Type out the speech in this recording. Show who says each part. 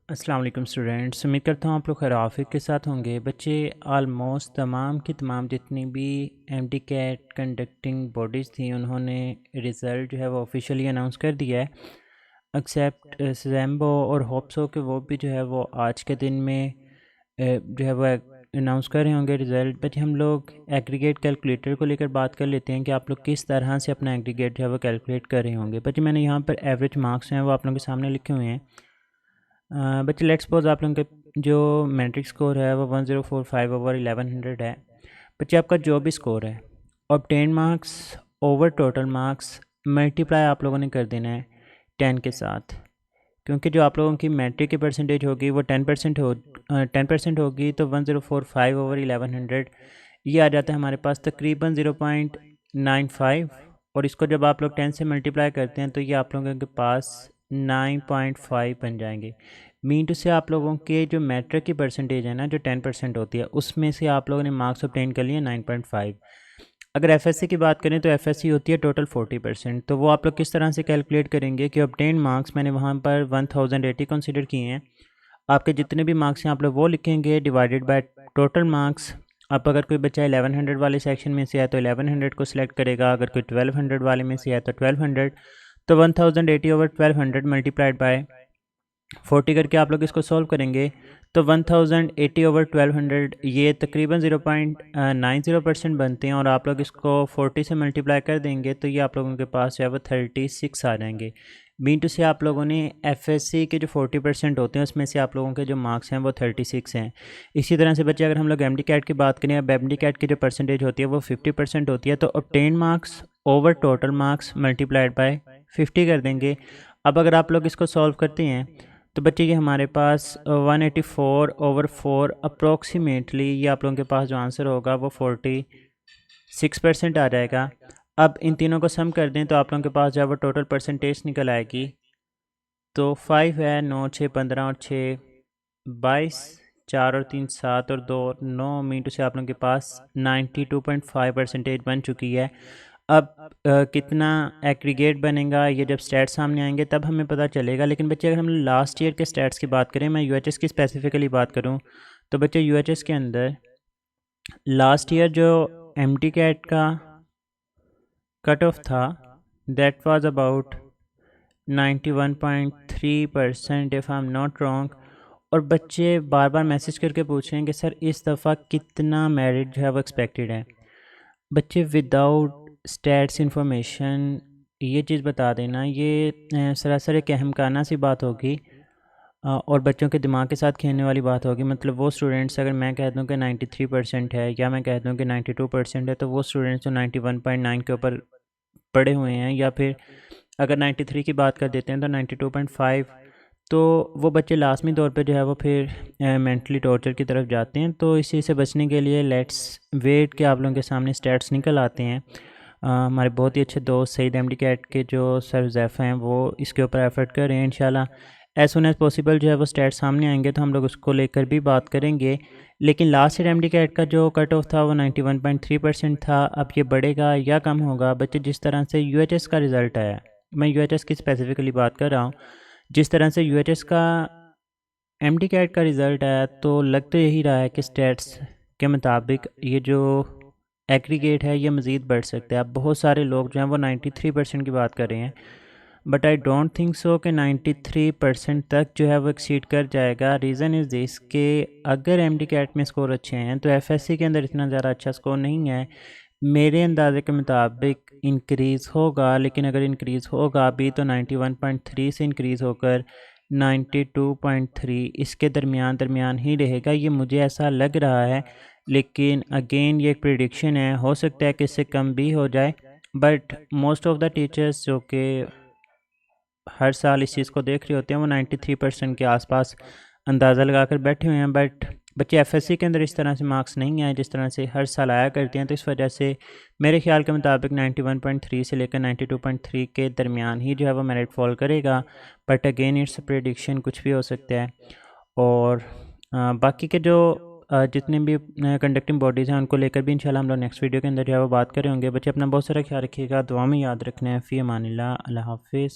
Speaker 1: अस्सलाम वालेकुम स्टूडेंट्स, उम्मीद करता हूँ आप लोग खैर के साथ होंगे। बच्चे आलमोस्ट तमाम की तमाम जितनी भी एमडी कैट कंडक्टिंग बॉडीज़ थी उन्होंने रिज़ल्ट जो है वो ऑफिशियली अनाउंस कर दिया है, एक्सेप्ट सैम्बो और होप्सो के वो भी जो है वो आज के दिन में जो है वो अनाउंस कर रहे होंगे रिज़ल्ट। बच्चे हम लोग एग्रीगेट कैलकुलेटर को लेकर बात कर लेते हैं कि आप लोग किस तरह से अपना एग्रीगेट जो है वो कैलकुलेट कर रहे होंगे। बच्चे मैंने यहाँ पर एवरेज मार्क्स हैं वो आप लोगों के सामने लिखे हुए हैं। बच्चे लेट्स सपोज आप लोगों के जो मैट्रिक स्कोर है वो 1045 ओवर 1100 है। बच्चे आपका जो भी स्कोर है obtain marks over total marks multiply आप लोगों ने कर देना है 10 के साथ, क्योंकि जो आप लोगों की मैट्रिक की परसेंटेज होगी वो 10% होगी, तो 1045 ओवर 1100 ये आ जाता है हमारे पास तकरीबन 0.95, और इसको जब आप लोग 10 से मल्टीप्लाई करते हैं तो ये आप लोगों के पास 9.5 बन जाएंगे। मीन टू से आप लोगों के जो मैट्रिक की परसेंटेज है ना, जो 10% होती है, उसमें से आप लोगों ने मार्क्स ऑब्टेन कर लिए 9.5। अगर एफएससी की बात करें तो एफएससी होती है टोटल 40%। तो वो आप लोग किस तरह से कैलकुलेट करेंगे कि ऑब्टेन मार्क्स मैंने वहाँ पर 1080 कंसिडर किए हैं। आपके जितने भी मार्क्स हैं आप लोग वो लिखेंगे डिवाइडेड बाय टोटल मार्क्स। अब अगर कोई बच्चा 1100 वाले सेक्शन में से है तो 1100 को सिलेक्ट करेगा, अगर कोई 1200 वाले में से है तो 1200। तो 1080 ओवर 1200 मल्टीप्लाइड बाय 40 करके आप लोग इसको सॉल्व करेंगे तो 1080 ओवर 1200 ये तकरीबन 0.90% बनते हैं, और आप लोग इसको 40 से मल्टीप्लाई कर देंगे तो ये आप लोगों के पास जो है वो 36 आ जाएंगे। मीन टू से आप लोगों ने एफएससी के जो 40% होते हैं उसमें से आप लोगों के जो मार्क्स हैं वो 36 हैं। इसी तरह से बच्चे अगर हम लोग एमडी कैट की बात करें, अब एमडी कैट की जो परसेंटेज होती है वो 50% होती है, तो obtain marks over total marks multiplied by 50 कर देंगे। अब अगर आप लोग इसको सॉल्व करते हैं तो बच्चे ये हमारे पास 184 ओवर 4 अप्रोक्सीमेटली ये आप लोगों के पास जो आंसर होगा वो 46% आ जाएगा। अब इन तीनों को सम कर दें तो आप लोगों के पास जो है वो टोटल परसेंटेज निकल आएगी। तो 5 है, 9 6 15 और 6 22, 4 और 3 7 और 2 9 मीटू से आप लोगों के पास 92.5% बन चुकी है। अब कितना एग्रीगेट बनेगा ये जब स्टैट्स सामने आएंगे तब हमें पता चलेगा। लेकिन बच्चे अगर हम लास्ट ईयर के स्टैट्स की बात करें, मैं यूएचएस की स्पेसिफिकली बात करूं तो बच्चे यूएचएस के अंदर लास्ट ईयर जो एमटी कैट का कट ऑफ था that was about 91.3% if I am not wrong. और बच्चे बार बार मैसेज करके पूछ रहे हैं कि सर इस दफ़ा कितना मेरिट जो है वो एक्सपेक्टेड है। बच्चे विदाउट स्टैट्स इंफॉर्मेशन ये चीज़ बता देना ये सरासर एक अहमकाना सी बात होगी और बच्चों के दिमाग के साथ खेलने वाली बात होगी। मतलब वो स्टूडेंट्स अगर मैं कह दूं कि 93% है या मैं कह दूं कि 92% है, तो वो स्टूडेंट्स जो 91.9 के ऊपर पढ़े हुए हैं, या फिर अगर 93 की बात कर देते हैं तो 92.5, तो वो बच्चे लाजमी तौर पे जो है वो फिर मेंटली टॉर्चर की तरफ जाते हैं। तो इस चीज़ से बचने के लिए लेट्स वेट के आप लोगों के सामने स्टैट्स निकल आते हैं। हमारे बहुत ही अच्छे दोस्त सईद एमडी कैट के जो सर ज़ैफ़ हैं वो इसके ऊपर एफर्ट कर रहे हैं। इंशाल्लाह एज़ सुन एज़ पॉसिबल जो है वो स्टैट्स सामने आएंगे तो हम लोग उसको लेकर भी बात करेंगे। लेकिन लास्ट ईयर एमडी कैट का जो कट ऑफ था वो 91.3% था। अब ये बढ़ेगा या कम होगा बच्चे, जिस तरह से यूएचएस का रिज़ल्ट आया, मैं यूएचएस की स्पेसिफिकली बात कर रहा हूँ, जिस तरह से यूएचएस का एमडी कैट का रिज़ल्ट आया तो लग तो यही रहा है कि स्टैट्स के मुताबिक ये जो एग्रीगेट है ये मज़ीद बढ़ सकता है। अब बहुत सारे लोग जो हैं वो 93% की बात कर रहे हैं, but I don't think so कि 93% तक जो है वो एक्सीड कर जाएगा। रीज़न इज़ दिस कि अगर एमडी कैट में स्कोर अच्छे हैं तो एफएससी के अंदर इतना ज़्यादा अच्छा स्कोर नहीं है। मेरे अंदाजे के मुताबिक इंक्रीज़ होगा, लेकिन अगर इंक्रीज़ होगा भी तो 91.3 से इंक्रीज़ होकर 92.3 इसके दरमियान ही रहेगा, ये मुझे ऐसा लग रहा है। लेकिन अगेन ये एक प्रिडिक्शन है, हो सकता है कि इससे कम भी हो जाए। But most of the teachers जो कि हर साल इस चीज़ को देख रहे होते हैं वो 93% के आसपास अंदाज़ा लगा कर बैठे हुए हैं। बट बच्चे एफएससी के अंदर इस तरह से मार्क्स नहीं आए जिस तरह से हर साल आया करते हैं, तो इस वजह से मेरे ख्याल के मुताबिक 91.3 से लेकर 92.3 के दरमियान ही जो है वो मेरिट फॉल करेगा। बट अगेन इट्स प्रेडिक्शन, कुछ भी हो सकता है। और बाकी के जो जितने भी कंडक्टिंग बॉडीज़ हैं उनको लेकर भी इंशाल्लाह हम लोग नेक्स्ट वीडियो के अंदर जो है वो बात कर रहे होंगे। बच्चे अपना बहुत सारा ख्याल रखिएगा, दुआ में याद रखना है। फ़ी अमानिल्लाह, अल्लाह हाफिज़।